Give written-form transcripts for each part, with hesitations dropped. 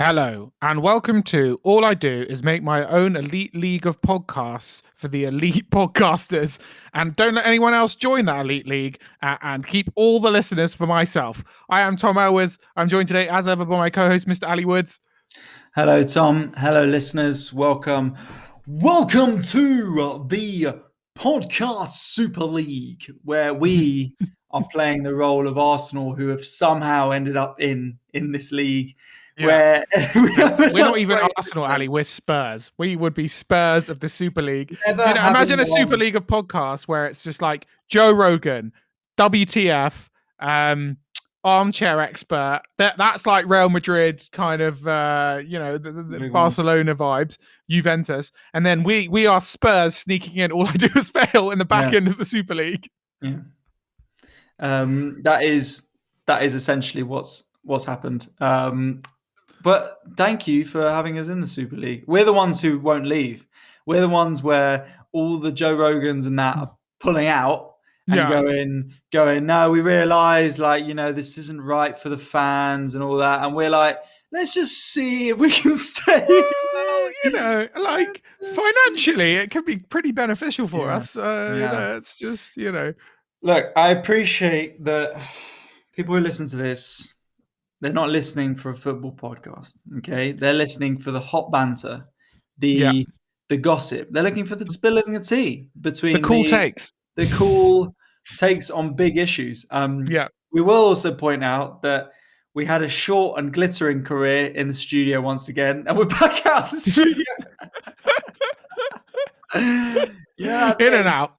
Hello, and welcome to All I Do Is Make My Own Elite League of Podcasts for the elite podcasters. And don't let anyone else join that elite league and keep all the listeners for myself. I am Tom Elwes. I'm joined today, as ever, by my co-host, Mr. Ali Woods. Hello, Tom. Hello, listeners. Welcome to the Podcast Super League, where we are playing the role of Arsenal, who have somehow ended up in this league. Yeah. Where we're not even Arsenal, Ali. We're Spurs. We would be Spurs of the Super League. Imagine a Super League of podcasts where it's just like Joe Rogan, WTF, armchair expert. That's like Real Madrid kind of, the Barcelona vibes, Juventus. And then we are Spurs sneaking in. All I do is fail in the back end of the Super League. Yeah. That is essentially what's happened. But thank you for having us in the Super League. We're the ones who won't leave. We're the ones where all the Joe Rogans and that are pulling out and going, no, we realise, this isn't right for the fans and all that. And we're like, let's just see if we can stay. Well, financially, it could be pretty beneficial for us. It's just, Look, I appreciate that people who listen to this, they're not listening for a football podcast, okay? They're listening for the hot banter, the gossip. They're looking for the spilling the tea between the cool takes. The cool takes on big issues. We will also point out that we had a short and glittering career in the studio once again, and we're back out of the studio. In and out.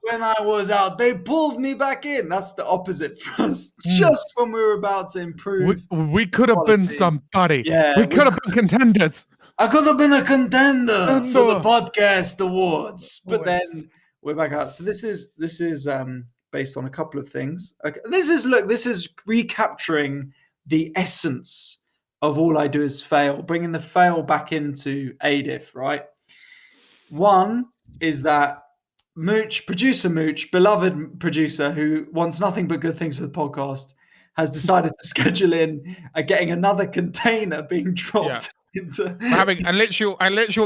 When I was out, they pulled me back in. That's the opposite for us. Just when we were about to improve, we could have been somebody. Yeah, we could have been contenders. I could have been a contender for the podcast awards, but then we're back out. So this is based on a couple of things. Okay. This is recapturing the essence of All I Do Is Fail, bringing the fail back into ADIF, right? One is that producer Mooch, beloved producer who wants nothing but good things for the podcast, has decided to schedule in getting another container being dropped into. We're having a literal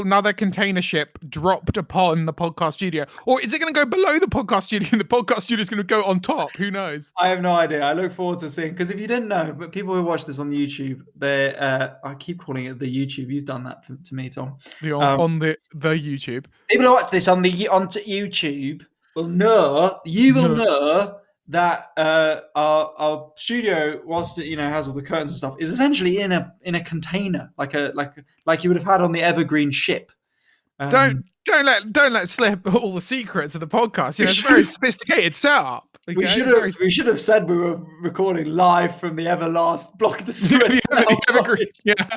another container ship dropped upon the podcast studio. Or is it going to go below the podcast studio and the podcast studio is going to go on top? Who knows? I have no idea. I look forward to seeing, because if you didn't know, but people who watch this on YouTube, I keep calling it the YouTube. You've done that to me, Tom. On the YouTube. People who watch this onto YouTube will know. You will know that our studio, whilst it has all the curtains and stuff, is essentially in a container, like you would have had on the Evergreen ship. Don't let slip all the secrets of the podcast. It's a very sophisticated setup. Okay? We should have said we were recording live from the Everlast block of the Suez Canal. Evergreen. Yeah.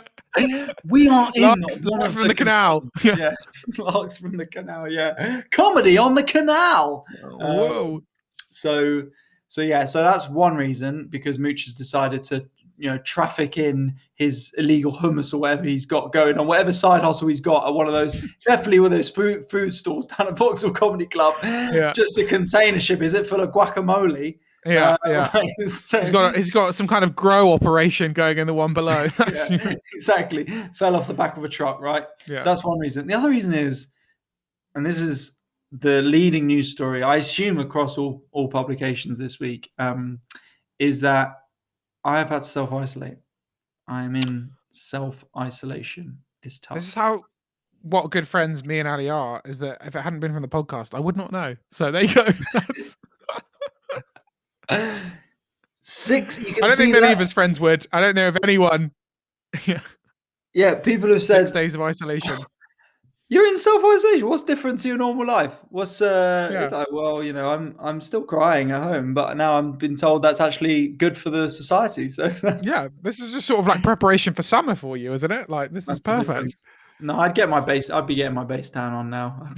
We are in Larks from the canal. Yeah, Larks from the canal. Yeah, comedy on the canal. Whoa. So that's one reason, because Mooch has decided to traffic in his illegal hummus or whatever he's got going on, whatever side hustle he's got at one of those, definitely one of those food stalls down at Vauxhall Comedy Club. Just a container ship. Is it full of guacamole? So he's got some kind of grow operation going in the one below. Exactly. Fell off the back of a truck, right? So that's one reason. The other reason is, and this is the leading news story, I assume across all publications this week, is that I have had to self-isolate. I'm in self-isolation. It's tough. This is what good friends me and Ali are, is that if it hadn't been from the podcast, I would not know. So there you go. Six. You can I don't see think many of his friends would. I don't know if anyone. Yeah, people have said 6 days of isolation. You're in self-isolation. What's different to your normal life? What's it's like, well, I'm still crying at home, but now I'm been told that's actually good for the society. So this is just sort of like preparation for summer for you, isn't it? Like, this is perfect. No, I'd be getting my bass down on now.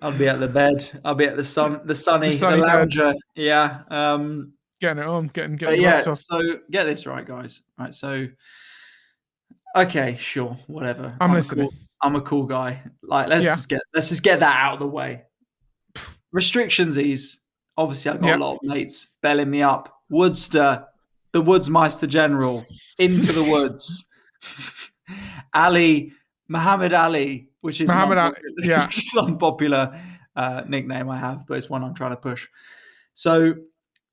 I'll be at the bed. I'll be at the sunny lounger. Bed. Yeah. Getting it on, getting off. So get this right, guys. Right, so okay, sure, whatever. I'm listening. I'm a cool guy. Like, let's just get that out of the way. Restrictions ease. Obviously, I've got a lot of mates belling me up. Woodster, the Woodsmeister General into the woods. Muhammad Ali, which is Muhammad Ali, yeah. which is an unpopular nickname I have, but it's one I'm trying to push. So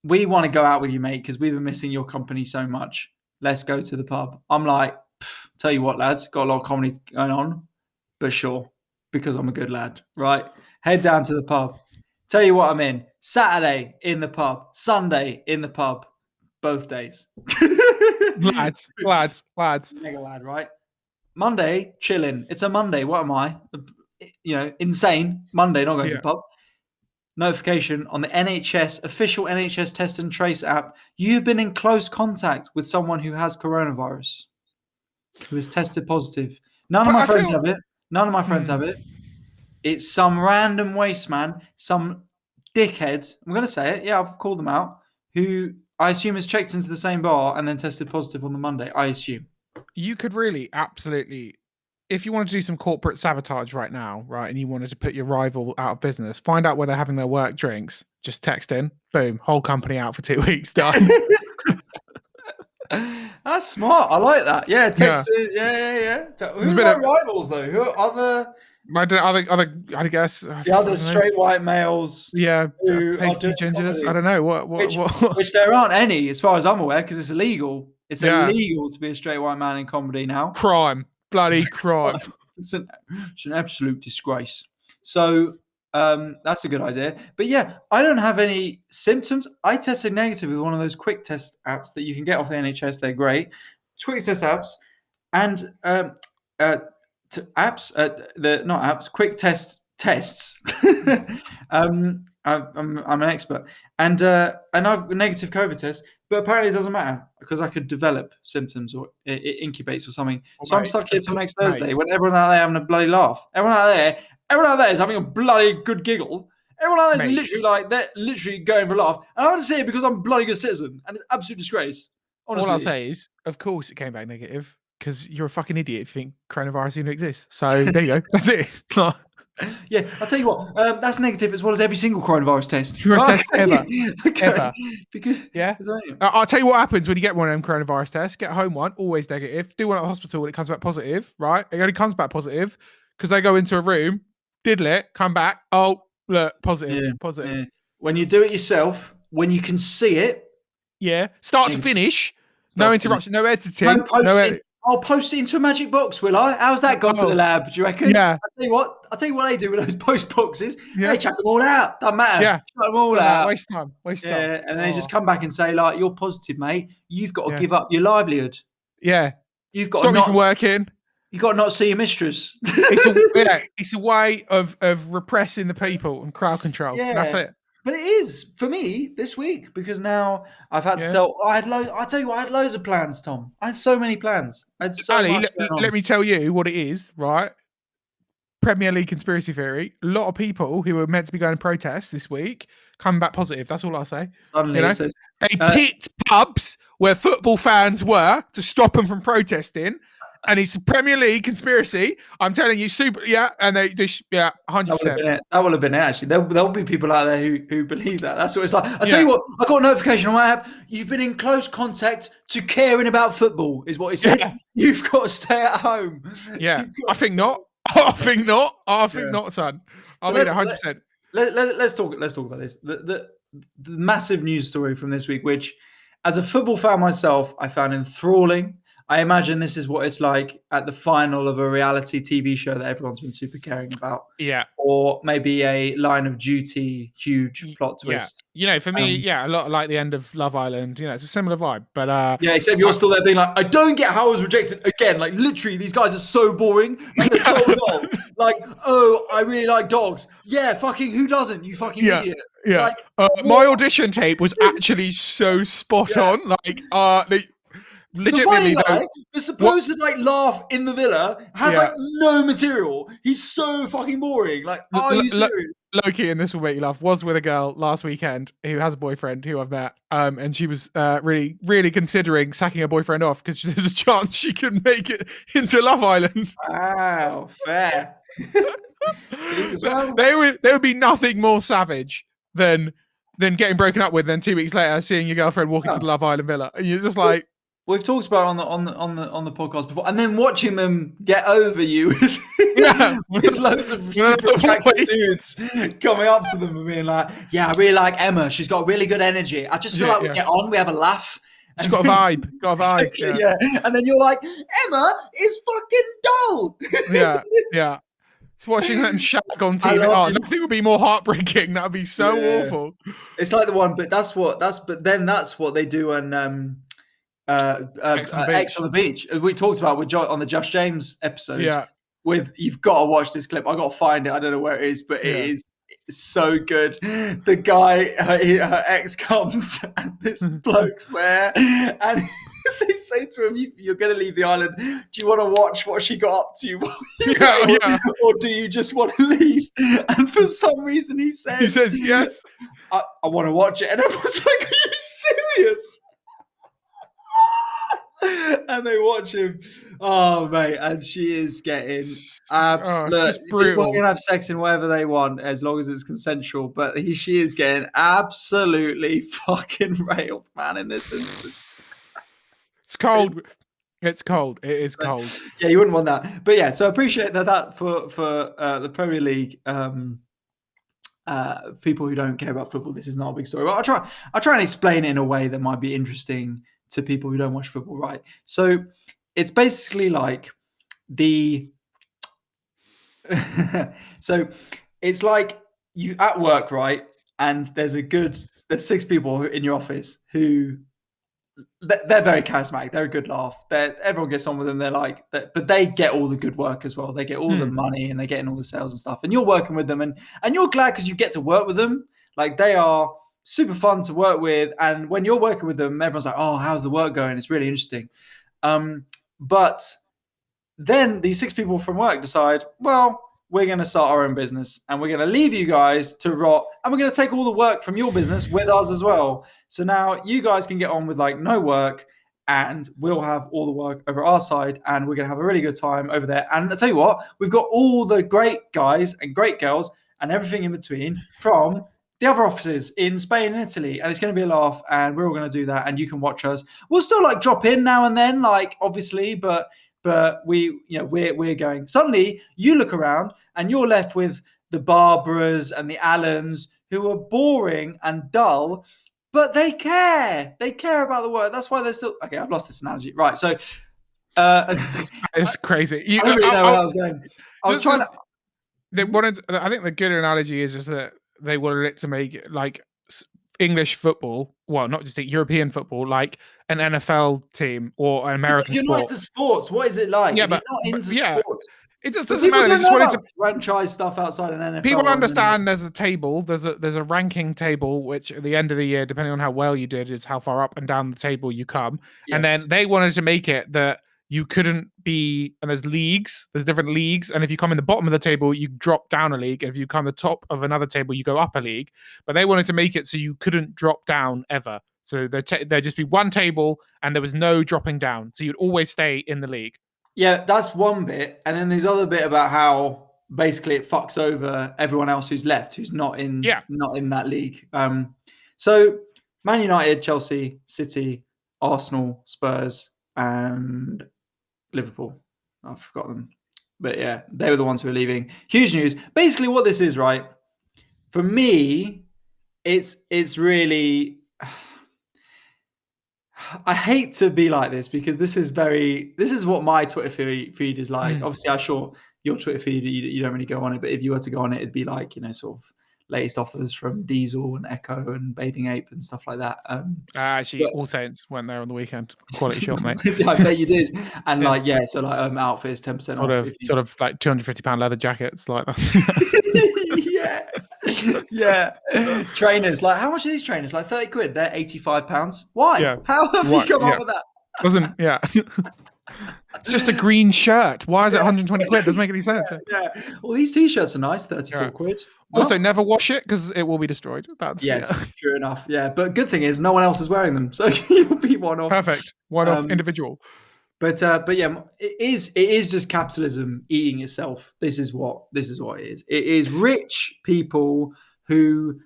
we want to go out with you, mate, because we've been missing your company so much. Let's go to the pub. I'm like, tell you what, lads, got a lot of comedy going on, but sure, because I'm a good lad, right? Head down to the pub. Tell you what I'm in. Saturday in the pub. Sunday in the pub. Both days. lads. Mega lad, right? Monday, chilling. It's a Monday. What am I? Insane. Monday, not going to the pub. Notification on the NHS, official NHS Test and Trace app. You've been in close contact with someone who has coronavirus, who has tested positive. None of my friends have it. It's some random waste man, some dickhead. I'm going to say it. Yeah, I've called them out. Who I assume has checked into the same bar and then tested positive on the Monday. I assume. You could really absolutely, if you wanted to do some corporate sabotage right now, right, and you wanted to put your rival out of business, find out where they're having their work drinks, just text in, boom, whole company out for 2 weeks, done. That's smart. I like that. Yeah, text in. Yeah. Who are my rivals, though? Who are other... I guess the other straight white males, pasty gingers. I don't know which there aren't any, as far as I'm aware, because it's illegal. It's illegal to be a straight white man in comedy now. Bloody crime. It's an absolute disgrace. So that's a good idea. But yeah, I don't have any symptoms. I tested negative with one of those quick test apps that you can get off the NHS. They're great. Quick test apps and quick tests. I'm an expert, and I've a negative COVID test, but apparently it doesn't matter because I could develop symptoms or it incubates or something. So I'm stuck here till next Thursday when everyone out there having a bloody laugh. Everyone out there is having a bloody good giggle. Everyone out there is they're literally going for a laugh. And I want to say it because I'm a bloody good citizen, and it's absolute disgrace. Honestly. All I'll say is, of course, it came back negative. Because you're a fucking idiot if you think coronavirus even exists. So there you go. That's it. Yeah, I'll tell you what. That's negative as well as every single coronavirus test. Test ever. Okay. Ever. Because, yeah. I'll tell you what happens when you get one of them coronavirus tests. Get home one, always negative. Do one at the hospital when it comes back positive, right? It only comes back positive because they go into a room, diddle it, come back. Oh, look, positive. Yeah. Positive. Yeah. When you do it yourself, when you can see it. Yeah. Start to finish. No interruption, no editing. I'll post it into a magic box, will I? How's that got to the lab, do you reckon? Yeah. I'll tell you what they do with those post boxes. Yeah. They chuck them all out. Doesn't matter. Yeah. Chuck them all out. Waste time. Yeah. And they just come back and say, like, you're positive, mate. You've got to give up your livelihood. Yeah. You've got stop me from working. You've got to not see your mistress. It's a way of repressing the people and crowd control. Yeah. That's it. But it is for me this week because now I've had to tell. I tell you what, I had loads of plans, Tom. I had so many plans. I had so Ali, much going on. Let me tell you what it is, right? Premier League conspiracy theory. A lot of people who were meant to be going to protest this week come back positive. That's all I'll say. Suddenly, it says, they picked pubs where football fans were to stop them from protesting. And it's a Premier League conspiracy. I'm telling you, and they just 100%. That will have been it. Actually, there'll be people out there who believe that. That's what it's like. I tell you what, I got a notification on my app. You've been in close contact to caring about football, is what it said. Yeah. You've got to stay at home. Yeah, I think not. I think not, son. I mean, 100%. Let's talk about this. The massive news story from this week, which, as a football fan myself, I found enthralling. I imagine this is what it's like at the final of a reality TV show that everyone's been super caring about. Yeah. Or maybe a Line of Duty huge plot twist. Yeah. For me, a lot like the end of Love Island. It's a similar vibe. But except you're still there being like, I don't get how I was rejected again. Like literally, these guys are so boring. Like they're so dull. Like, oh, I really like dogs. Yeah, fucking who doesn't? You fucking idiot. Yeah. Like, my audition tape was actually so spot on. Like, legitimately, the supposed laugh in the villa has no material. He's so fucking boring. Like, are you serious? Loki, and this will make you laugh, was with a girl last weekend who has a boyfriend who I've met, and she was really, really considering sacking her boyfriend off because there's a chance she could make it into Love Island. Wow, fair. There would be nothing more savage than then getting broken up with, then 2 weeks later seeing your girlfriend walking to the Love Island villa, and you're just like, we've talked about it on the podcast before, and then watching them get over you with, with loads of super attractive dudes coming up to them and being like, "Yeah, I really like Emma. She's got really good energy. I just feel like we get on. We have a laugh." She's got a vibe. Exactly, yeah. And then you're like, Emma is fucking dull. Yeah. It's watching that and Shag on TV. Oh, nothing would be more heartbreaking. That would be so awful. It's like the one, but that's what they do on X on the Beach. We talked about on the Josh James episode. Yeah. You've got to watch this clip. I got to find it. I don't know where it is, but it is so good. The guy, her ex comes, and this bloke's there, and they say to him, "You're going to leave the island. Do you want to watch what she got up to? Or do you just want to leave?" And for some reason, he says, "Yes, I want to watch it." And everyone's like, "Are you serious?" And they watch him. Oh, mate. And she is getting absolute. People can have sex in whatever they want as long as it's consensual. But she is getting absolutely fucking railed, man, in this instance. It's cold. It's cold. It is cold. Yeah, you wouldn't want that. But yeah, so I appreciate that for the Premier League. People who don't care about football, this is not a big story. But I'll try and explain it in a way that might be interesting to people who don't watch football, right? So it's basically like so it's like you at work, right? And there's 6 people in your office who they're very charismatic. They're a good laugh. Everyone gets on with them. They're like, but they get all the good work as well. They get all the money and they're getting all the sales and stuff. And you're working with them and you're glad because you get to work with them. Like they are super fun to work with. And when you're working with them, everyone's like, "Oh, how's the work going? It's really interesting." But then these 6 people from work decide, well, we're going to start our own business and we're going to leave you guys to rot. And we're going to take all the work from your business with us as well. So now you guys can get on with like no work and we'll have all the work over our side and we're going to have a really good time over there. And I'll tell you what, we've got all the great guys and great girls and everything in between from the other offices in Spain and Italy. And it's going to be a laugh and we're all going to do that. And you can watch us. We'll still like drop in now and then, like obviously, but we're going. Suddenly you look around and you're left with the Barbaras and the Allens who are boring and dull, but they care. They care about the work. That's why they're still okay. I've lost this analogy. Right. So it's crazy. I don't really know where I was going. I was trying to. They wanted. I think the good analogy is just that they wanted it to make it like English football, well, not just European football, like an NFL team or an American sport. If you're not into sports, what is it like? Yeah, but you're not into sports. It just doesn't matter. They just wanted to franchise stuff outside an NFL. People understand there's a table, there's a ranking table, which at the end of the year, depending on how well you did, is how far up and down the table you come. Yes. And then they wanted to make it that you couldn't be, and there's different leagues, and if you come in the bottom of the table, you drop down a league, and if you come the top of another table, you go up a league. But they wanted to make it so you couldn't drop down ever. So there'd just be one table, and there was no dropping down. So you'd always stay in the league. Yeah, that's one bit. And then there's other bit about how basically it fucks over everyone else who's left, who's not in that league. So Man United, Chelsea, City, Arsenal, Spurs, and Liverpool. I forgot them. But yeah, they were the ones who were leaving. Huge news. Basically what this is, right? For me, it's really... I hate to be like this because this is what my Twitter feed is like. Obviously, I'm sure your Twitter feed, you don't really go on it, but if you were to go on it, it'd be like, sort of latest offers from Diesel and Echo and Bathing Ape and stuff like that. Actually, All Saints went there on the weekend. Quality shop, mate. I bet you did. And outfits 10% off. Sort of like £250 leather jackets like that. Yeah. Trainers, like how much are these trainers? Like 30 quid. They're £85. Why? Yeah. How have you come up with that? It's just a green shirt. Why is it 120 quid? Doesn't make any sense. Yeah. Well, these t-shirts are nice, 34 quid. Also, never wash it because it will be destroyed. True enough. Yeah, but good thing is no one else is wearing them, so you'll be one off. Perfect. One off individual. But yeah, it is just capitalism eating itself. This is what it is. It is rich people who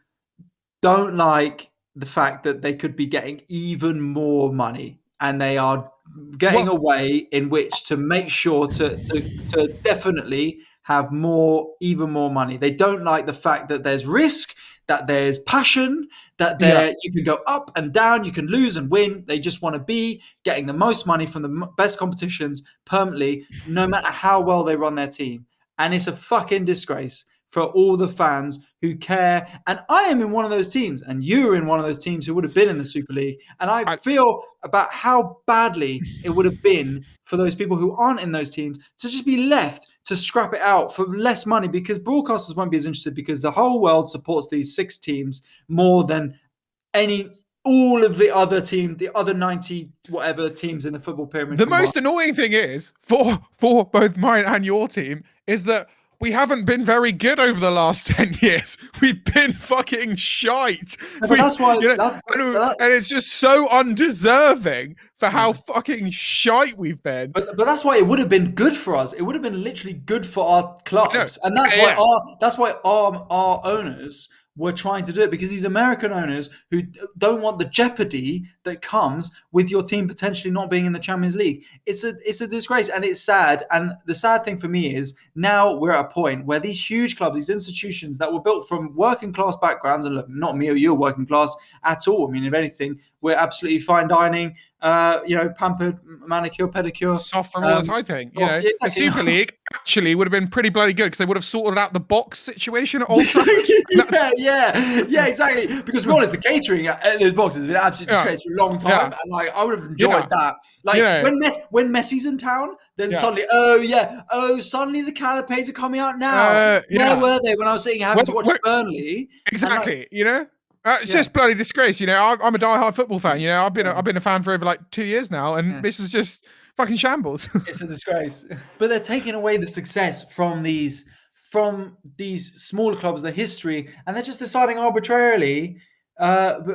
don't like the fact that they could be getting even more money, and they are getting Well, a way in which to make sure to definitely have more, even more money. They don't like the fact that there's risk, that there's passion, that yeah. there you can go up and down, you can lose and win. They just want to be getting the most money from the best competitions permanently, no matter how well they run their team. And it's a fucking disgrace for all the fans who care. And I am in one of those teams, and you're in one of those teams who would have been in the Super League. And I I, feel about how badly it would have been for those people who aren't in those teams to just be left to scrap it out for less money, because broadcasters won't be as interested, because the whole world supports these 6 teams more than all of the other team, the other 90 whatever teams in the football pyramid the combined. most annoying thing is for both mine and your team is that we haven't been very good over the last 10 years. We've been fucking shite. But that's why And it's just so undeserving for how fucking shite we've been. But that's why it would have been good for us. It would have been literally good for our clubs, and that's why our owners were trying to do it, because these American owners who don't want the jeopardy that comes with your team potentially not being in the Champions League. It's a disgrace, and it's sad. And the sad thing for me is now we're at a point where these huge clubs, these institutions that were built from working class backgrounds, and look, not me or you are working class at all. I mean, if anything, we're absolutely fine dining. Pampered, manicure, pedicure. Soft from all the typing. Exactly. The Super League actually would have been pretty bloody good because they would have sorted out the box situation at Old Trafford. Yeah, exactly. Because to be honest, the catering at those boxes has been absolutely disgraced for a long time, and I would have enjoyed that. When Messi's in town, then suddenly, suddenly the canapes are coming out now. Where were they when I was sitting having to watch Burnley? Exactly. It's just bloody disgrace. I'm a diehard football fan. I've been a fan for over like 2 years now, and this is just fucking shambles. It's a disgrace. But they're taking away the success from these smaller clubs, the history, and they're just deciding arbitrarily,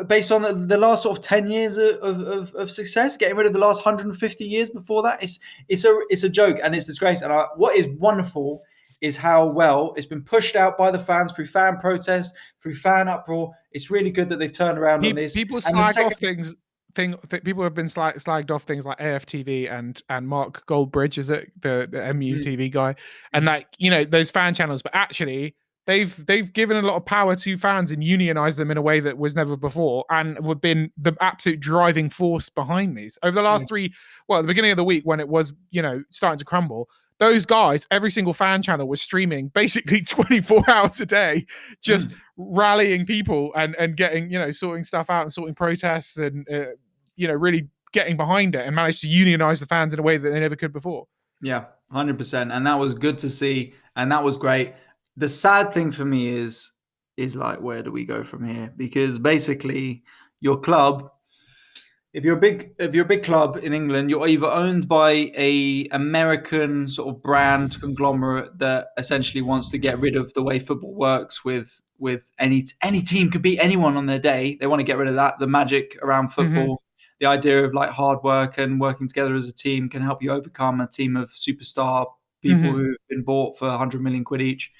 based on the last sort of 10 years of success, getting rid of the last 150 years before that. It's a joke, and it's disgrace. And what is wonderful is how well it's been pushed out by the fans through fan protests, through fan uproar. It's really good that they've turned around on this. People slag off things. People have been slagged off things like AFTV and Mark Goldbridge, is it the MUTV guy, and those fan channels. But actually, they've given a lot of power to fans and unionized them in a way that was never before, and have been the absolute driving force behind these over the last at the beginning of the week when it was starting to crumble. Those guys, every single fan channel was streaming basically 24 hours a day, just rallying people and getting, sorting stuff out and sorting protests and, really getting behind it, and managed to unionize the fans in a way that they never could before. Yeah, 100%. And that was good to see. And that was great. The sad thing for me is like, where do we go from here? Because basically your club, if you're a big club in England, you're either owned by a American sort of brand conglomerate that essentially wants to get rid of the way football works with any team could beat anyone on their day. They want to get rid of that, the magic around football, the idea of like hard work and working together as a team can help you overcome a team of superstar people who've been bought for 100 million quid each.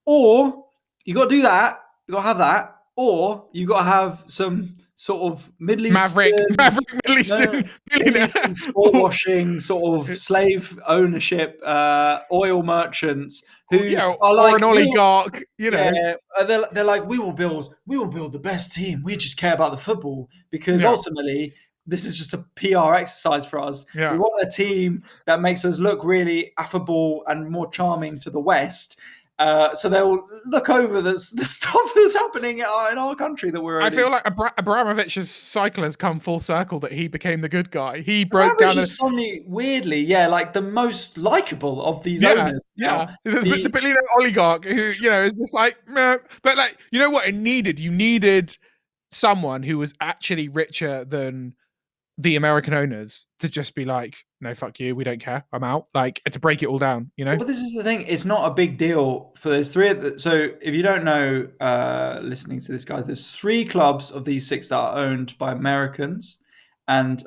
Or you got to do that. You got to have that. Or you got to have some sort of Middle Eastern sport washing, sort of slave ownership, oil merchants who are like, or an oligarch. They're like, we will build the best team. We just care about the football, because ultimately this is just a PR exercise for us. We want a team that makes us look really affable and more charming to the West. So they'll look over the stuff that's happening in our country that we're. I feel like Abramovich's cycle has come full circle. That he became the good guy. He broke down. Suddenly, weirdly, like the most likable of these owners. The billionaire oligarch who is just like, meh. But like, you know what? You needed someone who was actually richer than the American owners to just be like, no, fuck you, we don't care, I'm out. Like, to break it all down, But this is the thing, it's not a big deal for those three. So if you don't know, listening to this, guys, there's 3 clubs of these 6 that are owned by Americans. and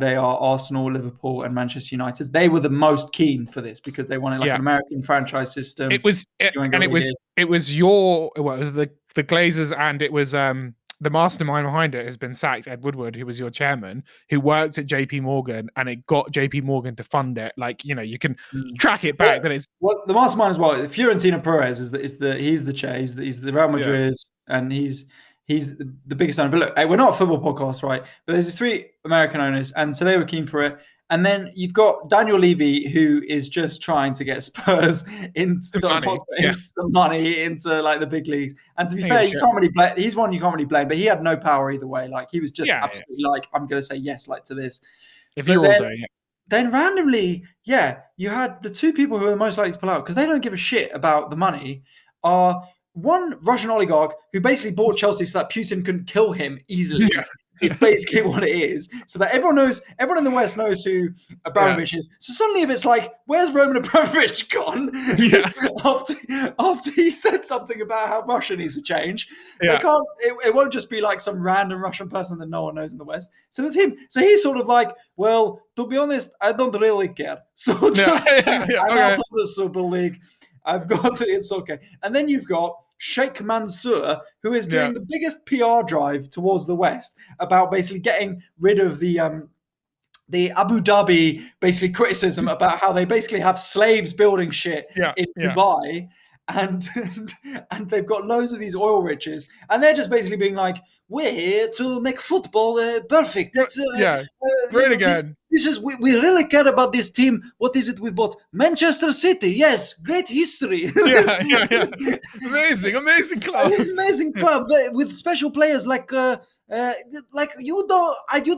they are Arsenal, Liverpool, and Manchester United. They were the most keen for this because they wanted an American franchise system. It was the Glazers, and it was the mastermind behind it has been sacked. Ed Woodward, who was your chairman, who worked at JP Morgan, and it got JP Morgan to fund it. You can track it back. That is what the mastermind as well. Fiorentino Perez is he's the chair. He's the Real Madrid, and he's the biggest owner. But look, we're not a football podcast, right? But there's these 3 American owners, and so they were keen for it. And then you've got Daniel Levy, who is just trying to get Spurs into some money into the big leagues. And to be fair, you can't really blame. He's one you can't really blame, but he had no power either way. He was just absolutely I'm going to say yes, to this. If you're all doing it. Then randomly, you had the 2 people who are the most likely to pull out because they don't give a shit about the money. Are one Russian oligarch who basically bought Chelsea so that Putin couldn't kill him easily. Is basically what it is, so that everyone in the West knows who Abramovich is. So suddenly, if it's where's Roman Abramovich gone? After he said something about how Russia needs to change, they can't. It won't just be some random Russian person that no one knows in the West. So there's him. So he's sort of well, to be honest, I don't really care. So I'm out of the Super League. I've got it. It's okay. And then you've got Sheikh Mansour, who is doing the biggest PR drive towards the West about basically getting rid of the Abu Dhabi criticism about how they basically have slaves building shit in Dubai. And they've got loads of these oil riches, and they're just basically being we're here to make football perfect. It's, great again. This is we really care about this team. What is it we bought? Manchester City. Yes, great history. Amazing club. Amazing club with special players you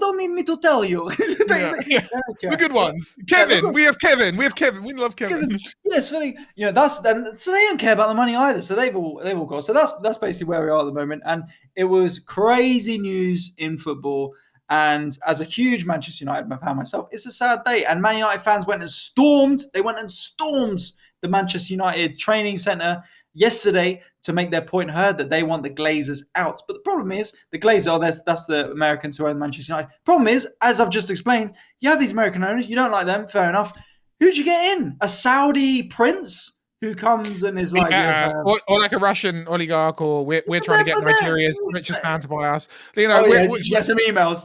don't need me to tell you. The good ones. Kevin. We have Kevin. We love Kevin. Yes, really. So they don't care about the money either. So they've all got. So that's basically where we are at the moment. And it was crazy news in football. And as a huge Manchester United fan myself, it's a sad day. And Man United fans went and stormed the Manchester United training centre yesterday to make their point heard that they want the Glazers out. But the problem is, the Glazers, that's the Americans who own Manchester United. Problem is, as I've just explained, you have these American owners, you don't like them, fair enough. Who'd you get in? A Saudi prince who comes and is or a Russian oligarch, or we're trying to get Nigeria's richest man to buy us. Did you get some emails?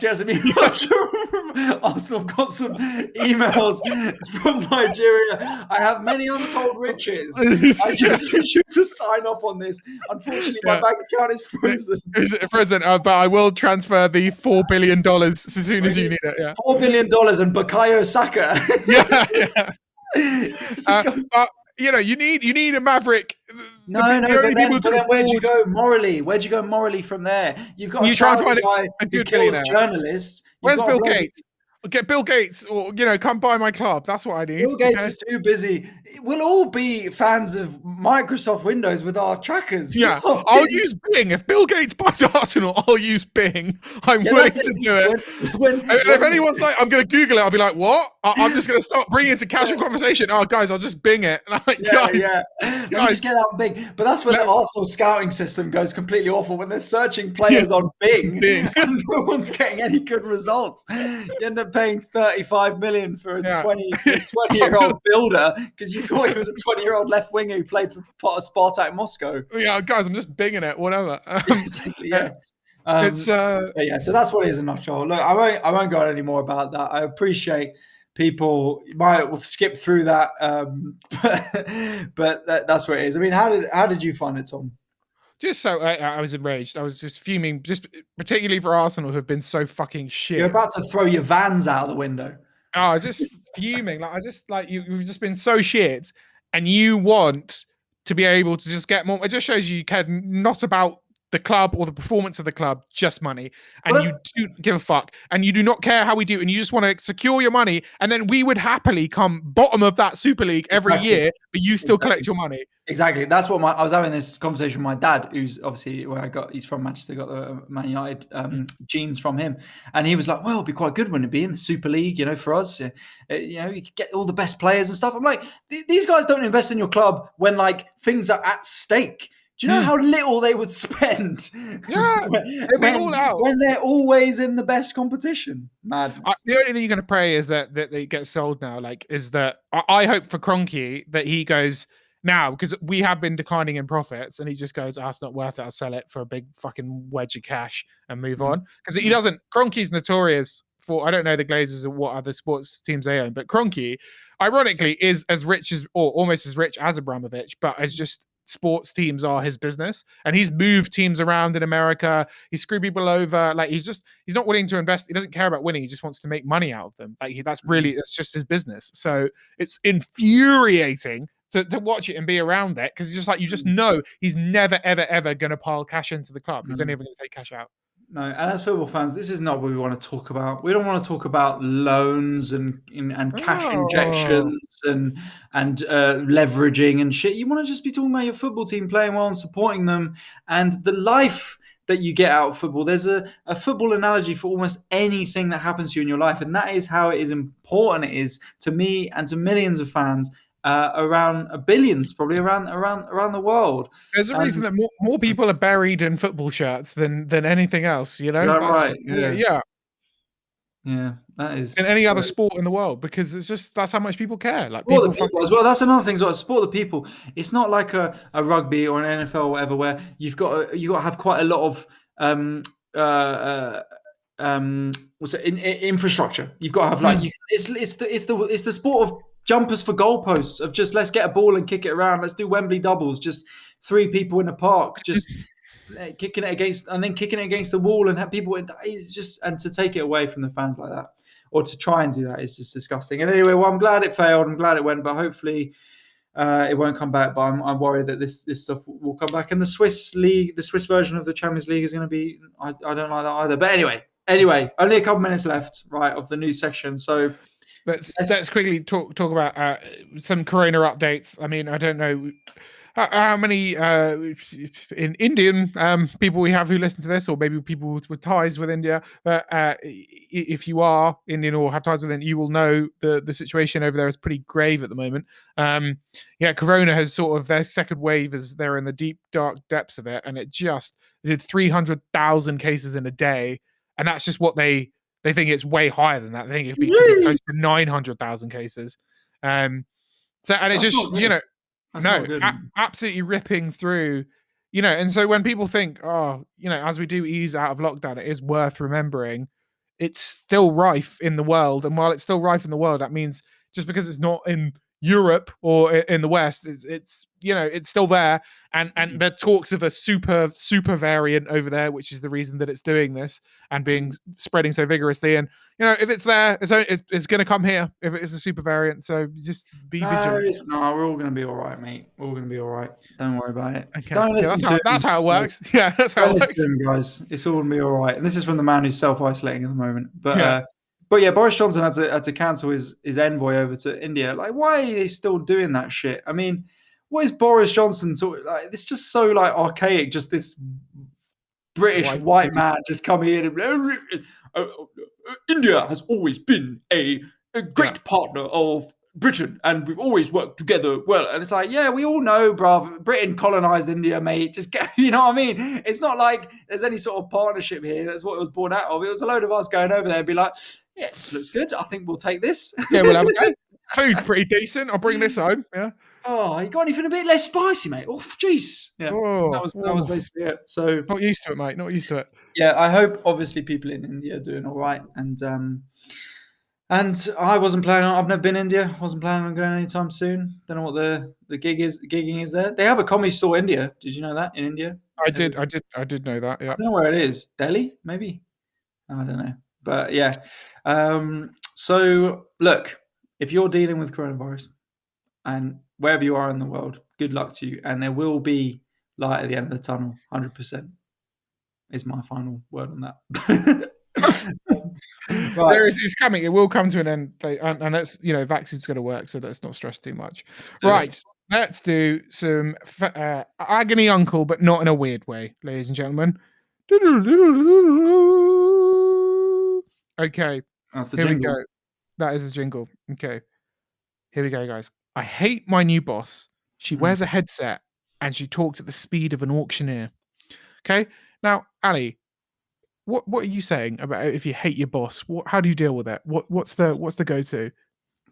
Arsenal have got some emails from Nigeria. I have many untold riches. I just wish you to sign up on this. Unfortunately, my bank account is frozen. Frozen, but I will transfer the $4 billion as soon as you need it. Yeah, $4 billion and Bukayo Saka. You need a maverick. But then where'd you go morally? Where'd you go morally from there? You've got try and find guy who kills journalists. Where's Bill Gates? Get Bill Gates, or come buy my club. That's what I need. Bill Gates is too busy. We'll all be fans of Microsoft Windows with our trackers. Yeah, I'll use Bing. If Bill Gates buys Arsenal, I'll use Bing. I'm willing to do it. If anyone's I'm going to Google it, I'll be like, what? I'm just going to start bringing it into casual conversation. Oh, guys, I'll just Bing it. Guys, just get out Bing. But that's when the Arsenal scouting system goes completely awful, when they're searching players on Bing. And no one's getting any good results. You end up paying 35 million for a 20-year-old builder because you thought he was a 20-year-old left winger who played for Spartak Moscow. Yeah, guys, I'm just binging it. Whatever. Exactly. Yeah. So that's what it is in a nutshell. Look, I won't go on any more about that. I appreciate people might have skipped through that, but that's what it is. I mean, how did you find it, Tom? Just so I was enraged. I was just fuming, just particularly for Arsenal, who have been so fucking shit. You're about to throw your Vans out the window. Oh, I was just fuming. You've just been so shit, and you want to be able to just get more. It just shows you care not about the club or the performance of the club, just money. And you don't give a fuck. And you do not care how we do. And you just want to secure your money. And then we would happily come bottom of that Super League every year, but you still collect your money. Exactly. That's what I was having this conversation with my dad, who's obviously he's from Manchester, got the Man United genes from him. And he was like, well, it'd be quite good, wouldn't it be, in the Super League, for us? You could get all the best players and stuff. I'm like, these guys don't invest in your club when things are at stake. Do you know how little they would spend? Yeah, they'd be all out. When they're always in the best competition. Madness. The only thing you're going to pray is that they get sold now. Like, is that I hope for Kroenke that he goes now, because we have been declining in profits, and he just goes, "Oh, it's not worth it. I'll sell it for a big fucking wedge of cash and move on." Because he doesn't. Kroenke's notorious for, I don't know the Glazers or what other sports teams they own, but Kroenke, ironically, is as rich as, or almost as rich as Abramovich, but as just sports teams are his business, and he's moved teams around in America. He's screwed people over. Like, he's not willing to invest. He doesn't care about winning. He just wants to make money out of them. Like, that's just his business. So it's infuriating to watch it and be around it, because it's just like, you just know he's never ever ever going to pile cash into the club. He's only ever going to take cash out. No, and as football fans, this is not what we want to talk about. We don't want to talk about loans and cash injections and leveraging and shit. You want to just be talking about your football team playing well and supporting them and the life that you get out of football. There's a football analogy for almost anything that happens to you in your life, and that is how it is important it is to me and to millions of fans around billions, probably around the world. There's a reason that more people are buried in football shirts than anything else. You know, that's right. Yeah, that is in any other sport in the world, because it's just, that's how much people care. Like, people as well. That's another thing. So sport the people. It's not like a rugby or an NFL or whatever, where you've got to have quite a lot of infrastructure. You've got to have like it's the sport of jumpers for goalposts, of just, let's get a ball and kick it around. Let's do Wembley doubles. Just 3 people in a park, just kicking it against the wall, and have people. It's just, and to take it away from the fans like that, or to try and do that, is just disgusting. And anyway, well, I'm glad it failed. I'm glad it went, but hopefully it won't come back. But I'm worried that this stuff will come back. And the Swiss league, the Swiss version of the Champions League, is going to be. I don't like that either. But anyway, only a couple minutes left, right, of the new section. So let's quickly talk about some Corona updates. I mean, I don't know how many in Indian people we have who listen to this, or maybe people with ties with India. But if you are Indian or have ties with India, you will know the situation over there is pretty grave at the moment. Corona has sort of, their second wave is, they're in the deep dark depths of it, and it did 300,000 cases in a day, and that's just what they think. It's way higher than that. They think it'd be close to 900,000 cases. So, and it's just, absolutely ripping through, and so when people think, as we do ease out of lockdown, it is worth remembering it's still rife in the world. And while it's still rife in the world, that means just because it's not in Europe or in the West, it's still there. And there are talks of a super variant over there, which is the reason that it's doing this and spreading so vigorously. And if it's there, it's going to come here if it is a super variant. So just be vigilant. It's not. We're all going to be all right, mate. We're all going to be all right. Don't worry about it. Okay. Don't listen to that's how it works. Yeah, that's how it works. Listen, guys. It's all going to be all right. And this is from the man who's self-isolating at the moment. But Boris Johnson had to cancel his envoy over to India. Like, why are they still doing that shit? I mean, what is Boris Johnson talking like? It's just so like archaic. Just this British white man just coming in and India has always been a great partner of Britain, and we've always worked together well. And it's like, yeah, we all know, bruv, Britain colonized India, mate. Just get, you know what I mean? It's not like there's any sort of partnership here. That's what it was born out of. It was a load of us going over there and be like, yeah, this looks good. I think we'll take this. Yeah, we'll have a go. Food's pretty decent. I'll bring this home. Yeah. Oh, you got anything a bit less spicy, mate? Oh, Jesus. Yeah. That was basically it. So not used to it, mate. Not used to it. Yeah, I hope obviously people in India are doing all right. And I wasn't planning on. I've never been to India. Wasn't planning on going anytime soon. Don't know what the gigging is there. They have a comedy store in India. Did you know that in India? I did know that. Yeah. I don't know where it is. Delhi, maybe. I don't know. But yeah. So look, if you're dealing with coronavirus, and wherever you are in the world, good luck to you. And there will be light at the end of the tunnel. 100% is my final word on that. It's coming. It will come to an end, and that's vaccine's going to work, so let's not stress too much. Right, let's do some agony uncle, but not in a weird way, ladies and gentlemen. Okay, that's the here jingle. we go. That is a jingle. Okay, here we go, guys. I hate my new boss. She wears a headset and she talks at the speed of an auctioneer. Okay, now Ali, what are you saying about if you hate your boss? How do you deal with it? What's the go-to?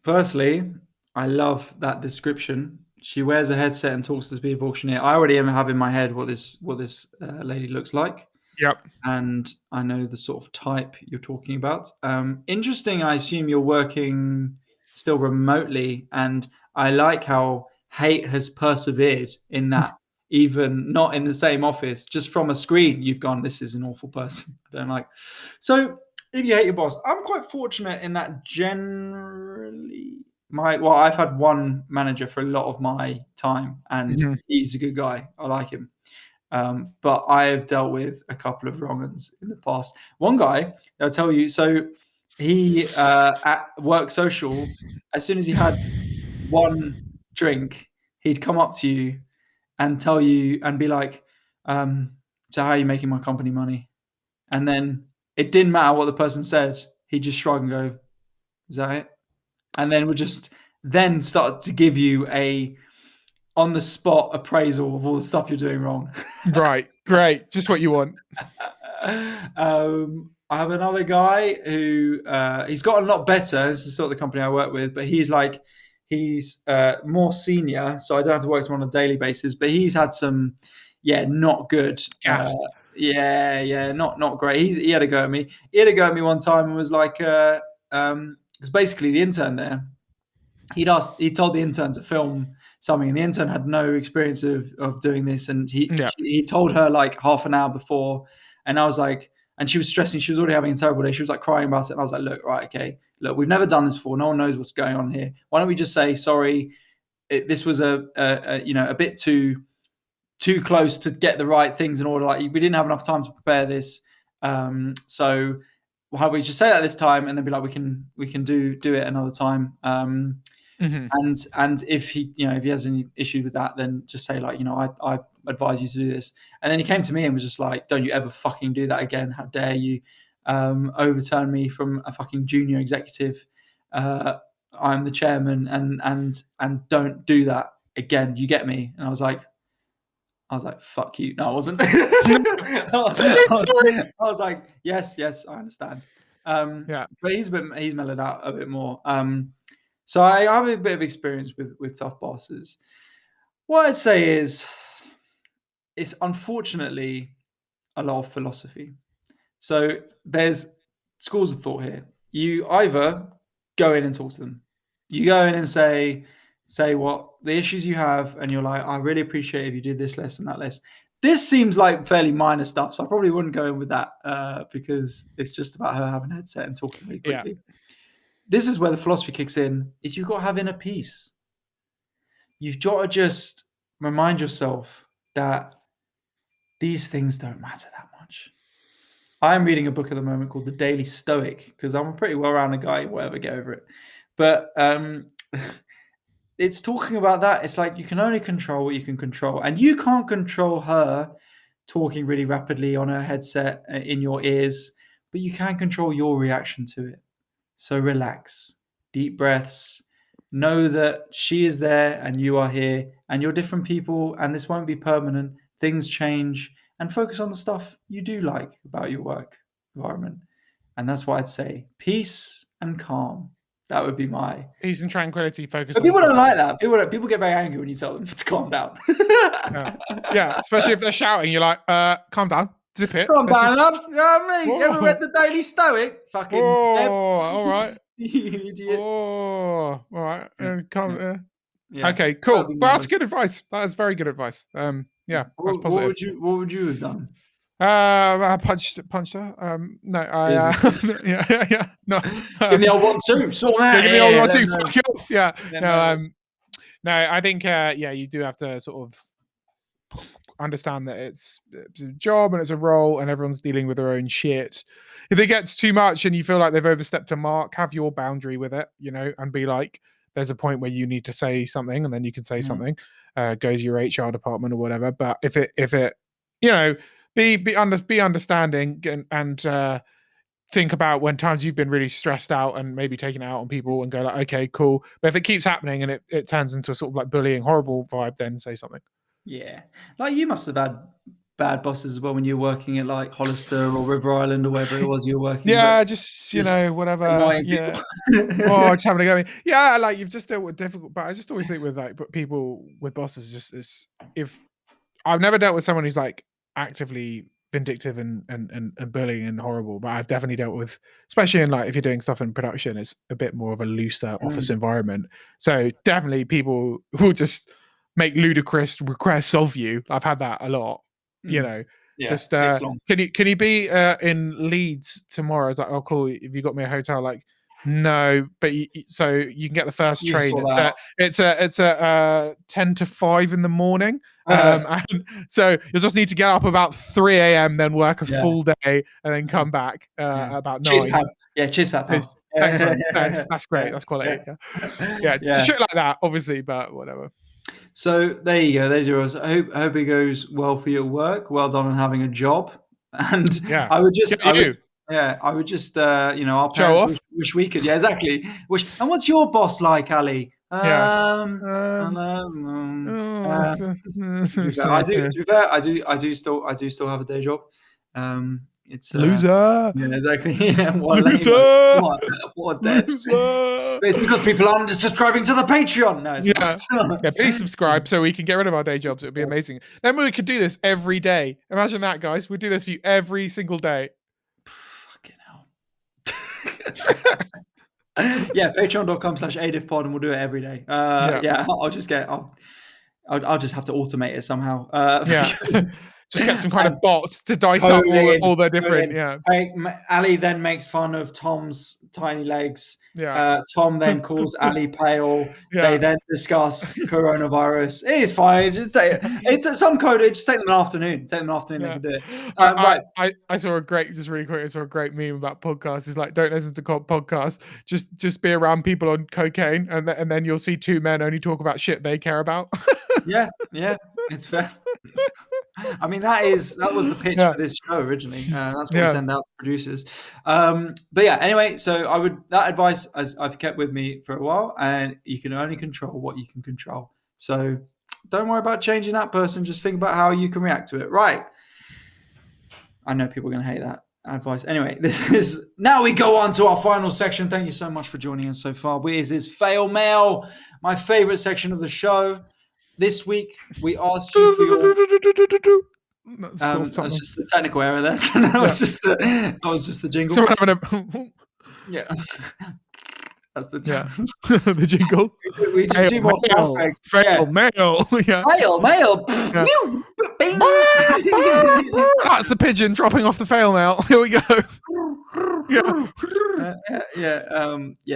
Firstly, I love that description. She wears a headset and talks to the speed of auctioneer. I already have in my head what this lady looks like, Yep. and I know the sort of type you're talking about. Interesting. I assume you're working still remotely, and I like how hate has persevered in that. Even not in the same office, just from a screen, you've gone, this is an awful person. I don't like. So if you hate your boss, I'm quite fortunate in that generally I've had one manager for a lot of my time, and he's a good guy. I like him. But I have dealt with a couple of wrong uns in the past. One guy, I'll tell you, so he at work social, as soon as he had one drink, he'd come up to you and tell you and be like, so how are you making my company money? And then it didn't matter what the person said, he'd just shrug and go, is that it? And then would just then start to give you a on the spot appraisal of all the stuff you're doing wrong. Right, great, just what you want. I have another guy who he's gotten a lot better. This is sort of the company I work with, but he's more senior, so I don't have to work with him on a daily basis. But he's had some, not good. Not great. He had a go at me. He had a go at me one time and was like, because basically the intern there, he told the intern to film something, and the intern had no experience of doing this, and he told her like half an hour before, and I was like, and she was stressing, she was already having a terrible day, she was like crying about it, and I was like, look, right, okay, look, we've never done this before, no one knows what's going on here, why don't we just say sorry, this was a bit too close to get the right things in order, like we didn't have enough time to prepare this, so how about we just say that this time, and then be like, we can do it another time. And if he has any issue with that, then just say like, I advise you to do this. And then he came to me and was just like, don't you ever fucking do that again. How dare you overturn me from a fucking junior executive. I'm the chairman and don't do that again. You get me? And I was like, fuck you. No, I wasn't. I was like, yes, I understand. But he's mellowed out a bit more. So I have a bit of experience with tough bosses. What I'd say is, it's unfortunately a lot of philosophy. So there's schools of thought here. You either go in and talk to them. You go in and say what the issues you have, and you're like, I really appreciate if you did this less and that less. This seems like fairly minor stuff, so I probably wouldn't go in with that because it's just about her having a headset and talking really quickly. Yeah. This is where the philosophy kicks in, is you've got to have inner peace. You've got to just remind yourself that these things don't matter that much. I'm reading a book at the moment called The Daily Stoic, because I'm a pretty well-rounded guy, whatever, get over it. But it's talking about that. It's like you can only control what you can control. And you can't control her talking really rapidly on her headset in your ears, but you can control your reaction to it. So relax, deep breaths, know that she is there and you are here and you're different people and this won't be permanent. Things change, and focus on the stuff you do like about your work environment. And that's what I'd say. Peace and calm. That would be my peace and tranquility. Focus. But people don't like that. People get very angry when you tell them to calm down. Yeah, especially if they're shouting. You're like, calm down. Zip it. Calm down, love. You know what I mean? You ever read The Daily Stoic? Fucking. All right. You idiot. All right. Okay, cool. But that's good advice. That is very good advice. Yeah, that's positive. What would you have done? I punched her. No, yeah. No. Give me the old 1-2. Sort them out. Give me the old 1-2. Fuck you off. Yeah. No, I think you do have to sort of understand that it's a job and it's a role and everyone's dealing with their own shit. If it gets too much and you feel like they've overstepped a mark, have your boundary with it, and be like, there's a point where you need to say something, and then you can say something. Go to your HR department or whatever. But if it be understanding and think about when times you've been really stressed out and maybe taking it out on people and go like, okay, cool. But if it keeps happening and it turns into a sort of like bullying, horrible vibe, then say something. Yeah, like you must have had bad bosses as well when you were working at like Hollister or River Island or wherever it was you were working. Yeah, But just just whatever. annoying Yeah. people. Oh, just having a go. Yeah, like you've just dealt with difficult, but I just always think with like people with bosses, just is if I've never dealt with someone who's like actively vindictive and bullying and horrible, but I've definitely dealt with, especially in like if you're doing stuff in production, it's a bit more of a looser office Mm, environment. So definitely people will just make ludicrous requests of you. I've had that a lot. You mm. know, Yeah, just it's long. can you be in Leeds tomorrow? It's like, oh cool. Have you got me a hotel? Like, no, but so you can get the first You train. sort that out. It's a 10 to 5 in the morning. Uh, And so you just need to get up about 3 a.m., then work a yeah, full day, and then come back yeah. about Cheers, 9. pal. Yeah, cheers for that, pal. Cheers. Thanks, Yeah, man. Thanks. That's great. yeah, That's quality. Yeah. yeah, Yeah. yeah. Just shit like that, obviously, but whatever. So there you go. There's yours. I hope it goes well for your work. Well done on having a job. And Yeah. I would just, I Get would, you. yeah, I would just, our Show parents off. wish we could. Yeah, exactly. Wish. And what's your boss like, Ali? Yeah. I Um, know, oh, to be fair, I do. To be fair, I do still have a day job. It's loser. yeah, exactly. Yeah, what lame. Loser. What dead. Loser. But it's because people aren't subscribing to the Patreon. No, it's not. Yeah. Yeah, please subscribe so we can get rid of our day jobs. It would be amazing. Then we could do this every day. Imagine that, guys. We'd do this for you every single day. Fucking hell. Yeah, patreon.com/adifpod, and we'll do it every day. Yeah. Yeah, I'll just have to automate it somehow. Yeah. Just get some kind of And bots to dice up Colin, all the different, Colin. yeah. Ali then makes fun of Tom's tiny legs. Yeah. Tom then calls Ali pale. They Yeah. then discuss coronavirus. It is fine. Just say it's some code. Just take them an afternoon. Take them an afternoon. They Yeah. can do it. I, Right. I saw a great, just really quick, I saw a great meme about podcasts. It's like, don't listen to podcasts. Just be around people on cocaine, and then you'll see two men only talk about shit they care about. Yeah, it's fair. I mean, that was the pitch Yeah. for this show originally. That's what we Yeah. send out to producers. But yeah, anyway, so that advice as I've kept with me for a while, and you can only control what you can control. So don't worry about changing that person. Just think about how you can react to it. Right. I know people are going to hate that advice. Anyway, now we go on to our final section. Thank you so much for joining us so far. This is Fail Mail, my favorite section of the show. This week we asked you for your. That's just the technical error there. That was just the jingle. Someone having a Yeah, that's the the jingle. We do more sound effects. Fail mail. Yeah. Fail mail. Yeah. Bing. That's the pigeon dropping off the fail mail. Here we go. Yeah.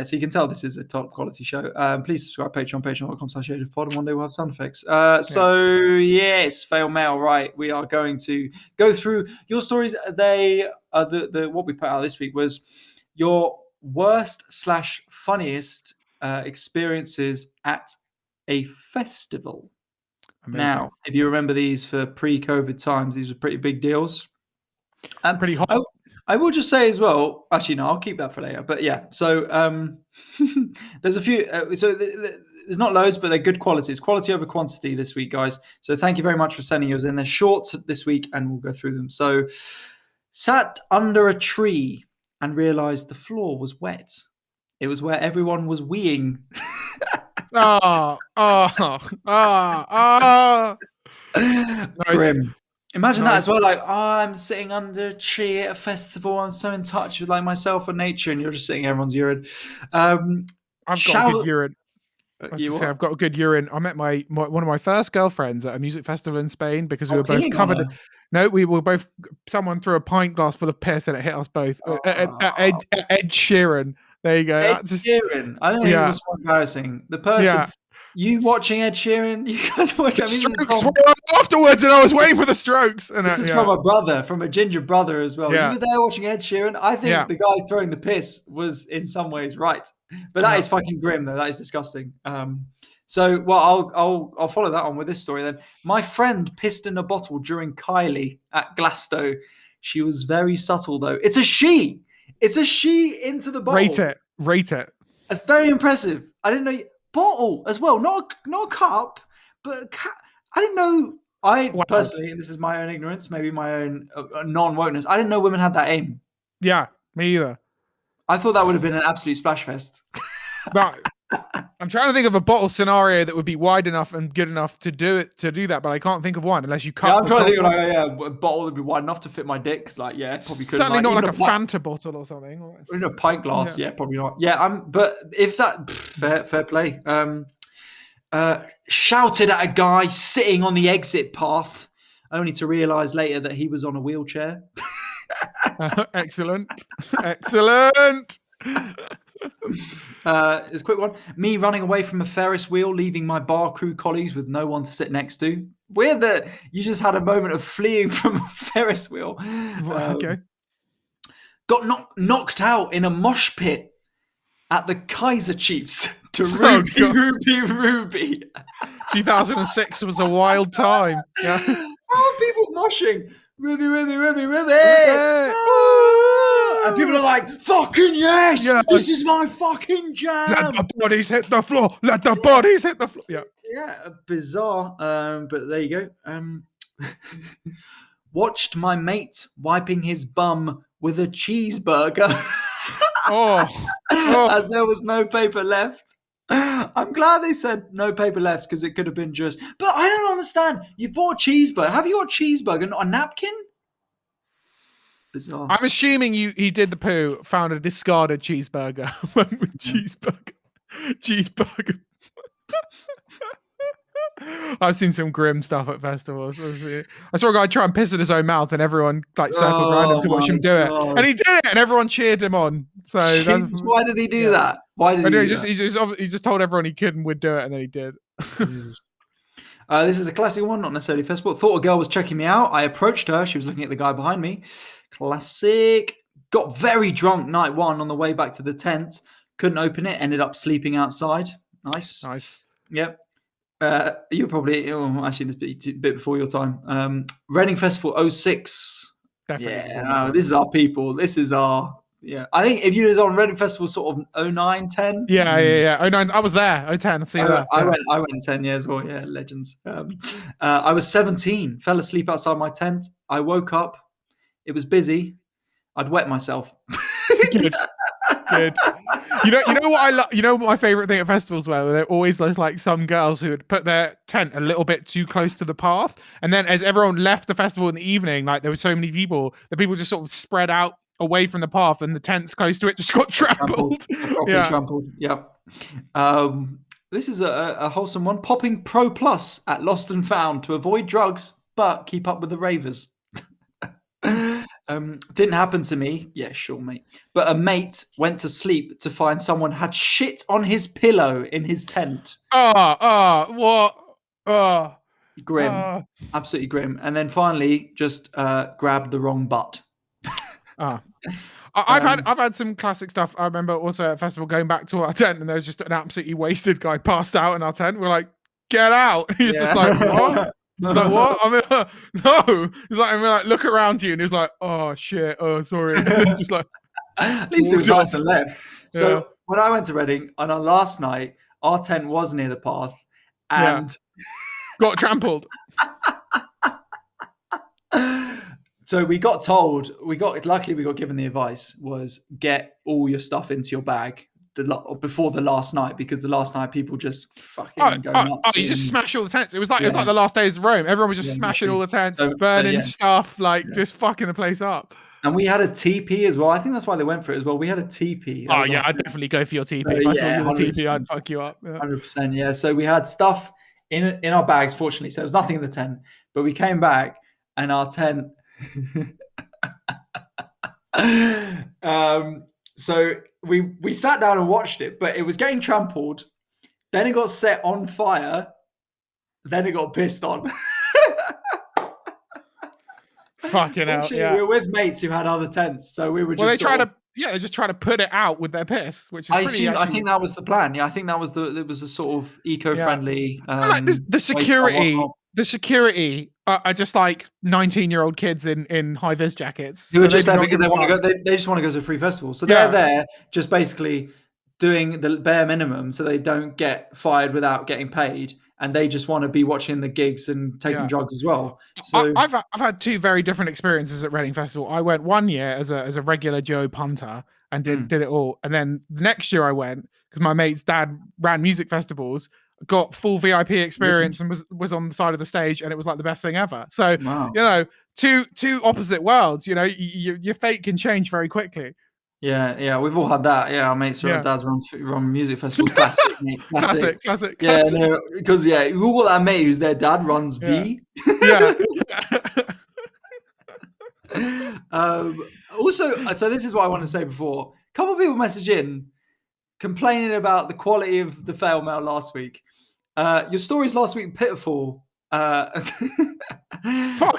So you can tell this is a top quality show. Please subscribe patreon.com/adifpod, and one day we'll have sound effects. So yes, fail mail. Right, we are going to go through your stories. They are the what we put out this week was your worst/funniest experiences at a festival. Amazing. Now, if you remember these for pre-COVID times, these were pretty big deals. Pretty hot. I will just say as well, actually, no, I'll keep that for later. But yeah, so there's a few. There's not loads, but they're good qualities. Quality over quantity this week, guys. So thank you very much for sending yours in. They're short this week, and we'll go through them. So, sat under a tree and realised the floor was wet. It was where everyone was weeing. Grim. Imagine that as well. Like, I'm sitting under a tree at a festival. I'm so in touch with like myself and nature, and you're just sitting everyone's urine. I've got a good urine. I've got a good urine. I met my one of my first girlfriends at a music festival in Spain because we were both covered. No, we were both. Someone threw a pint glass full of piss and it hit us both. Ed Sheeran. There you go. Ed Sheeran. I don't think it was so embarrassing. The person. You watching Ed Sheeran? You guys watch? The Strokes were on afterwards, and I was waiting for the Strokes. And this is from a brother, from a ginger brother as well. Yeah. You were there watching Ed Sheeran. I think the guy throwing the piss was in some ways right, but that is fucking grim, though. That is disgusting. So, well, I'll follow that on with this story then. My friend pissed in a bottle during Kylie at Glasgow. She was very subtle, though. It's a she. It's a she into the bottle. Rate it. That's very impressive. I didn't know. Bottle as well, not a cup, but I didn't know. I Wow. personally, and this is my own ignorance, maybe my own non-wokeness. I didn't know women had that aim. Yeah, me either. I thought that would have been an absolute splash fest. But I'm trying to think of a bottle scenario that would be wide enough and good enough to do that, but I can't think of one unless you cut. Yeah, I'm the trying to think top of off. a bottle that'd be wide enough to fit my dick. 'Cause, like, yeah, probably could. Certainly not even like a Fanta bottle or something. In a pint glass, yeah, probably not. Yeah, but if that fair play. Shouted at a guy sitting on the exit path, only to realise later that he was on a wheelchair. Excellent. Excellent. It's a quick one. Me running away from a Ferris wheel, leaving my bar crew colleagues with no one to sit next to. Weird that you just had a moment of fleeing from a Ferris wheel. Okay. Got knocked out in a mosh pit at the Kaiser Chiefs to Ruby. 2006 was a wild time. Yeah. How are people moshing? Ruby. And people are like, fucking yes! Yeah. This is my fucking jam! Let the bodies hit the floor! Let the bodies hit the floor! Yeah. Yeah, bizarre. But there you go. Watched my mate wiping his bum with a cheeseburger. As there was no paper left. I'm glad they said no paper left because it could have been just. But I don't understand. You bought a cheeseburger. Have you got a cheeseburger, not a napkin? Bizarre. I'm assuming he did the poo, found a discarded cheeseburger, went with cheeseburger. I've seen some grim stuff at festivals. I saw a guy try and piss in his own mouth, and everyone like circled around him to watch him do it, and he did it, and everyone cheered him on. So Jesus, why did he do that? Why did he? He just told everyone he could and would do it, and then he did. This is a classic one, not necessarily festival. Thought a girl was checking me out. I approached her. She was looking at the guy behind me. Classic. Got very drunk night one on the way back to the tent. Couldn't open it. Ended up sleeping outside. Nice. Yep. You're probably actually this bit before your time. Reading Festival 06. Definitely. This is our people. This is our. Yeah, I think if you was on Reading Festival sort of 09, 10. Yeah. 09. I was there. 010. See you there. I went 10 years. Well, yeah, legends. I was 17. Fell asleep outside my tent. I woke up. It was busy. I'd wet myself. Good. You know what I love? You know what my favorite thing at festivals were? There always was like some girls who would put their tent a little bit too close to the path, and then as everyone left the festival in the evening, like there were so many people, the people just sort of spread out away from the path, and the tents close to it just got trampled. Trampled. Yep. This is a wholesome one. Popping Pro Plus at Lost and Found to avoid drugs, but keep up with the ravers. Didn't happen to me. Yeah, sure, mate. But a mate went to sleep to find someone had shit on his pillow in his tent. What? Grim. Absolutely grim. And then finally just grabbed the wrong butt. I've had some classic stuff. I remember also at a festival going back to our tent, and there was just an absolutely wasted guy passed out in our tent. We're like, get out. He's just like, what? He's like, what? I mean, no. He's like, I look around you, and he's like, oh shit, oh sorry. And just like, at least it was nice and left. So when I went to Reading on our last night, our tent was near the path and got trampled. So we got told, luckily we got given the advice was get all your stuff into your bag before the last night, because the last night people just fucking go nuts. You just smash all the tents. It was like the last days of Rome. Everyone was just smashing all the tents, burning stuff, just fucking the place up. And we had a TP as well. I think that's why they went for it as well. We had a TP. I'd definitely go for your TP. If I saw you with a TP, I'd fuck you up. 100%. Yeah. So we had stuff in our bags, fortunately. So there was nothing in the tent. But we came back and our tent. So we sat down and watched it, but it was getting trampled. Then it got set on fire. Then it got pissed on. Fucking hell. Yeah. We were with mates who had other tents, so we were just. Well, they just try to put it out with their piss, which is I think that was the plan. Yeah, I think that was it was a sort of eco-friendly. Like the security are just like 19-year-old kids in high vis jackets. Who are just there because they want to go. They just want to go to a free festival, so they're there just basically doing the bare minimum so they don't get fired without getting paid, and they just want to be watching the gigs and taking drugs as well. So I've had two very different experiences at Reading Festival. I went one year as a regular Joe punter and did it all, and then the next year I went because my mate's dad ran music festivals, got full VIP experience, and was on the side of the stage, and it was like the best thing ever. So two opposite worlds. Your fate can change very quickly. Yeah, we've all had that. Yeah, our mates who are dads run music festivals. Classic, mate. Classic. Yeah, because we've all got that mate whose their dad runs V. Yeah. Also, so this is what I want to say before. A couple of people message in complaining about the quality of the fail mail last week. Your stories last week pitiful. Fuck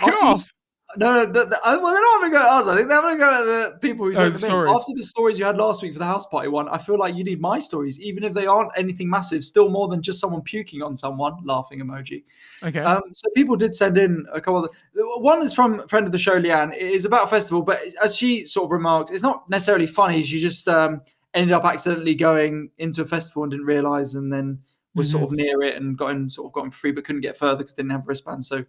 off. No, well, they're not having to go at us. I think they're having to go at the people who sent them in. After the stories you had last week for the house party one, I feel like you need my stories, even if they aren't anything massive, still more than just someone puking on someone, laughing emoji. Okay. So people did send in a couple of one is from a friend of the show, Leanne. It is about a festival, but as she sort of remarked, it's not necessarily funny. She just ended up accidentally going into a festival and didn't realize, and then was sort of near it and got in for free, but couldn't get further because didn't have a wristband. So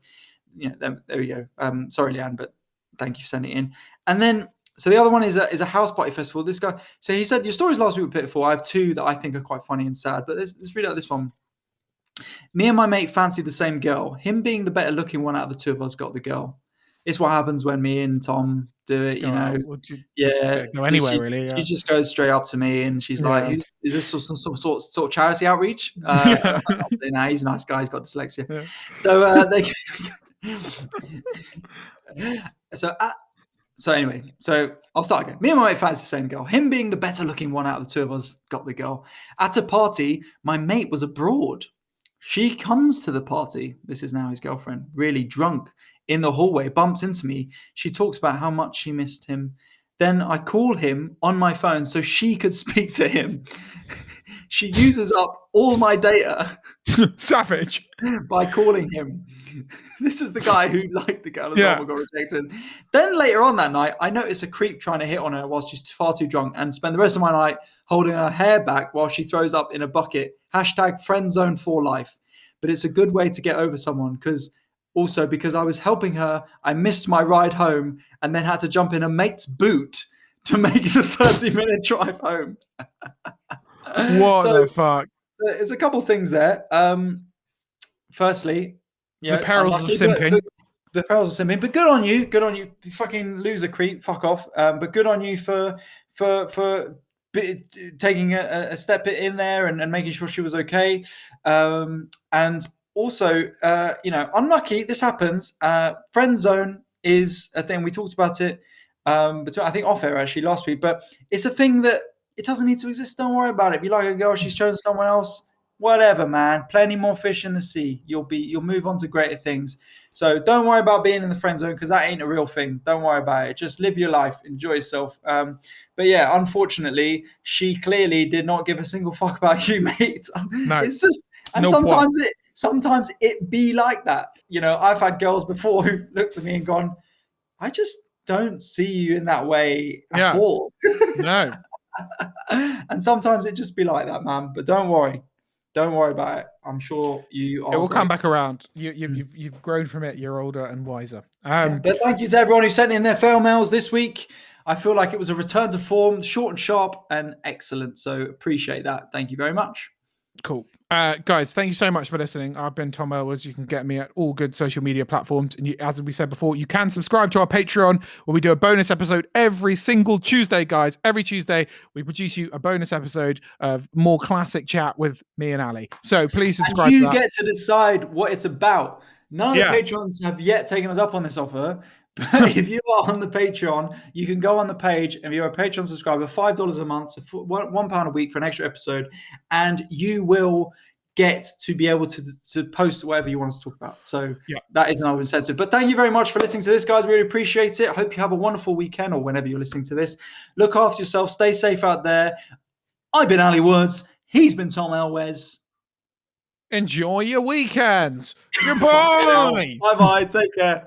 there we go. Sorry, Leanne, but thank you for sending it in. And then, so the other one is a house party festival. This guy, so he said, your stories last week were pitiful. I have two that I think are quite funny and sad, but let's read out this one. Me and my mate fancied the same girl. Him being the better looking one out of the two of us got the girl. It's what happens when me and Tom do it, go anywhere really. She just goes straight up to me and she's like, "Is this some sort of charity outreach?" Nah, he's a nice guy. He's got dyslexia. Yeah. So anyway, I'll start again. Me and my mate fancied the same girl. Him being the better looking one out of the two of us got the girl. At a party, my mate was abroad. She comes to the party. This is now his girlfriend, really drunk. In the hallway, bumps into me. She talks about how much she missed him. Then I call him on my phone so she could speak to him. She uses up all my data. Savage. By calling him. This is the guy who liked the girl as well, but got rejected. Then later on that night, I notice a creep trying to hit on her while she's far too drunk, and spend the rest of my night holding her hair back while she throws up in a bucket. #friendzone for life. But it's a good way to get over someone because I was helping her, I missed my ride home and then had to jump in a mate's boot to make the 30-minute drive home. What the fuck? So there's a couple things there. Firstly, the perils of simping. The perils of simping. But good on you. Good on you. You fucking loser creep. Fuck off. But good on you for taking a step in there and making sure she was okay. And also, unlucky, this happens. Friend zone is a thing. We talked about it between, I think, off air actually last week, but it's a thing that it doesn't need to exist. Don't worry about it. If you like a girl, she's chosen someone else, whatever, man. Plenty more fish in the sea. You'll move on to greater things. So don't worry about being in the friend zone because that ain't a real thing. Don't worry about it. Just live your life, enjoy yourself. But yeah, unfortunately, she clearly did not give a single fuck about you, mate. No. It's just, and sometimes it be like that. I've had girls before who looked at me and gone, I just don't see you in that way at all. No. And sometimes it just be like that, man. But don't worry about it. I'm sure you are. It will come back around. You've grown from it. You're older and wiser. But thank you to everyone who sent in their fail mails this week. I feel like it was a return to form, short and sharp and excellent. So appreciate that. Thank you very much. Cool. Guys, thank you so much for listening. I've been Tom Elwes. You can get me at all good social media platforms. And as we said before, you can subscribe to our Patreon where we do a bonus episode every single Tuesday, guys. Every Tuesday, we produce you a bonus episode of more classic chat with me and Ali. So please subscribe. And you get to decide what it's about. None of the patrons have yet taken us up on this offer. But if you are on the Patreon, you can go on the page and if you're a Patreon subscriber, $5 a month, so £1 a week for an extra episode, and you will get to be able to post whatever you want us to talk about. So that is another incentive. But thank you very much for listening to this, guys. Really appreciate it. I hope you have a wonderful weekend or whenever you're listening to this. Look after yourself. Stay safe out there. I've been Ali Woods. He's been Tom Elwes. Enjoy your weekends. Goodbye. Bye-bye. Take care.